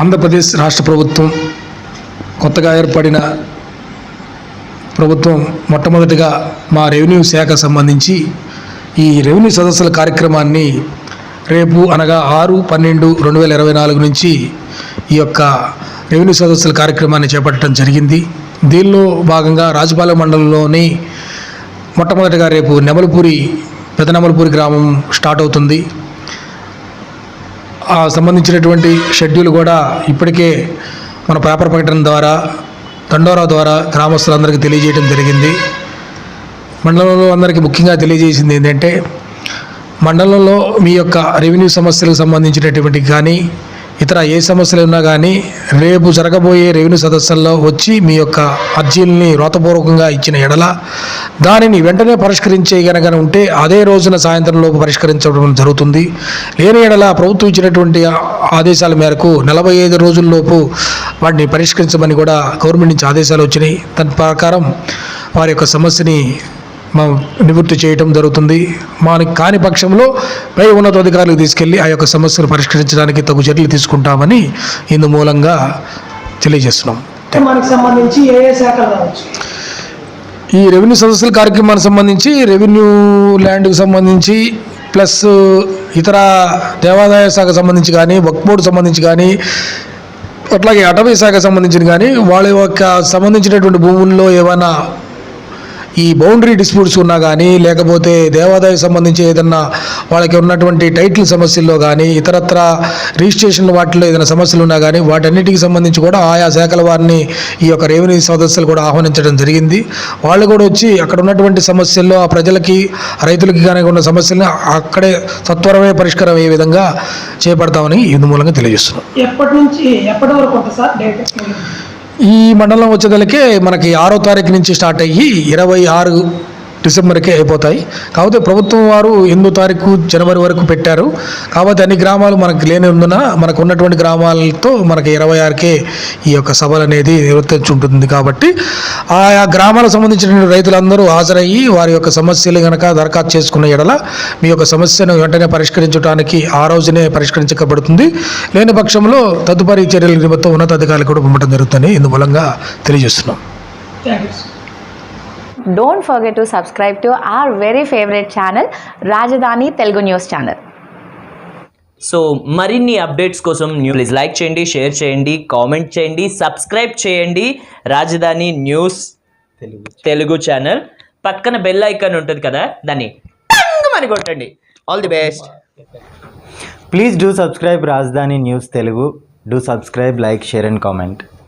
ఆంధ్రప్రదేశ్ రాష్ట్ర ప్రభుత్వం కొత్తగా ఏర్పడిన ప్రభుత్వం మొట్టమొదటిగా మా రెవెన్యూ శాఖ సంబంధించి ఈ రెవెన్యూ సదస్సుల కార్యక్రమాన్ని రేపు అనగా 6/12/2024 నుంచి ఈ యొక్క రెవెన్యూ సదస్సుల కార్యక్రమాన్ని చేపట్టడం జరిగింది. దీనిలో భాగంగా రాజపాలెం మండలంలోని మొట్టమొదటిగా రేపు పెద్ద నెమలపూరి గ్రామం స్టార్ట్ అవుతుంది. ఆ సంబంధించినటువంటి షెడ్యూల్ కూడా ఇప్పటికే మన పేపర్ ప్రకటన ద్వారా దండోరా ద్వారా గ్రామస్తులందరికీ తెలియజేయడం జరిగింది. మండలంలో అందరికీ ముఖ్యంగా తెలియజేసింది ఏంటంటే, మండలంలో మీ యొక్క రెవెన్యూ సమస్యలకు సంబంధించినటువంటి కానీ ఇతర ఏ సమస్యలు ఉన్నా కానీ రేపు జరగబోయే రెవెన్యూ సదస్సుల్లో వచ్చి మీ యొక్క అర్జీలని వ్రాతపూర్వకంగా ఇచ్చిన ఎడల దానిని వెంటనే పరిష్కరించే గనక ఉంటే అదే రోజున సాయంత్రంలోపు పరిష్కరించడం జరుగుతుంది. లేని ఎడల ప్రభుత్వం ఇచ్చినటువంటి ఆదేశాల మేరకు 45 రోజుల్లోపు వాటిని పరిష్కరించమని కూడా గవర్నమెంట్ నుంచి ఆదేశాలు వచ్చినాయి. దాని ప్రకారం వారి యొక్క సమస్యని నివృత్తి చేయడం జరుగుతుంది. మనకి కాని పక్షంలో పై ఉన్నతాధికారులకు తీసుకెళ్లి ఆ యొక్క సమస్యను పరిష్కరించడానికి తగు చర్యలు తీసుకుంటామని ఇందు మూలంగా తెలియజేస్తున్నాం. ఈ రెవెన్యూ సదస్సుల కార్యక్రమానికి సంబంధించి రెవెన్యూ ల్యాండ్కు సంబంధించి ప్లస్ ఇతర దేవాదాయ శాఖ సంబంధించి కానీ వక్ఫ్ బోర్డు సంబంధించి కానీ అట్లాగే అటవీ శాఖ సంబంధించిన కానీ వాళ్ళ యొక్క సంబంధించినటువంటి భూముల్లో ఏమైనా ఈ బౌండరీ డిస్ప్యూట్స్ ఉన్నా కానీ లేకపోతే దేవాదాయ సంబంధించి ఏదన్నా వాళ్ళకి ఉన్నటువంటి టైటిల్ సమస్యల్లో కానీ ఇతరత్ర రిజిస్ట్రేషన్ వాటిలో ఏదైనా సమస్యలు ఉన్నా కానీ వాటన్నిటికి సంబంధించి కూడా ఆయా శాఖల వారిని ఈ యొక్క రెవెన్యూ సదస్సులు కూడా ఆహ్వానించడం జరిగింది. వాళ్ళు కూడా వచ్చి అక్కడ ఉన్నటువంటి సమస్యల్లో ఆ ప్రజలకి రైతులకి కానీ ఉన్న సమస్యలను అక్కడే సత్వరమే పరిష్కారం అయ్యే విధంగా చేపడతామని ఇందు మూలంగా తెలియజేస్తున్నాం. ఎప్పటి నుంచి ఎప్పటి వరకు ఉంటుంది సార్ డేట్? ఈ మండలం వచ్చేదలకే మనకి 6వ తారీఖు నుంచి స్టార్ట్ అయ్యి 26 డిసెంబర్కే అయిపోతాయి. కాకపోతే ప్రభుత్వం వారు 8వ తారీఖు జనవరి వరకు పెట్టారు. కాకపోతే అన్ని గ్రామాలు మనకు లేనందున మనకు ఉన్నటువంటి గ్రామాలతో మనకి 26కే ఈ యొక్క సభలు అనేది నిర్వర్తించుంటుంది. కాబట్టి ఆయా గ్రామాలకు సంబంధించిన రైతులందరూ హాజరయ్యి వారి యొక్క సమస్యలు కనుక దరఖాస్తు చేసుకున్న ఎడల మీ యొక్క సమస్యను వెంటనే పరిష్కరించడానికి ఆ రోజునే పరిష్కరించబడుతుంది. లేని పక్షంలో తదుపరి చర్యల నిమిత్తం ఉన్నతాధికారులు కూడా పంపడం జరుగుతుందని ఇందుమూలంగా తెలియజేస్తున్నాం. Don't forget to subscribe to our very favorite channel, Rajdhani Telugu News Channel. So మరిన్ని అప్డేట్స్ కోసం ప్లీజ్ లైక్ చేయండి, షేర్ చేయండి, కామెంట్ చేయండి, సబ్స్క్రైబ్ చేయండి రాజధాని న్యూస్ తెలుగు ఛానల్. పక్కన బెల్ ఐకాన్ ఉంటుంది కదా, దాన్ని టంగ్ కొట్టండి. All the best. Please do subscribe Rajdhani News Telugu. Do subscribe, like, share and comment.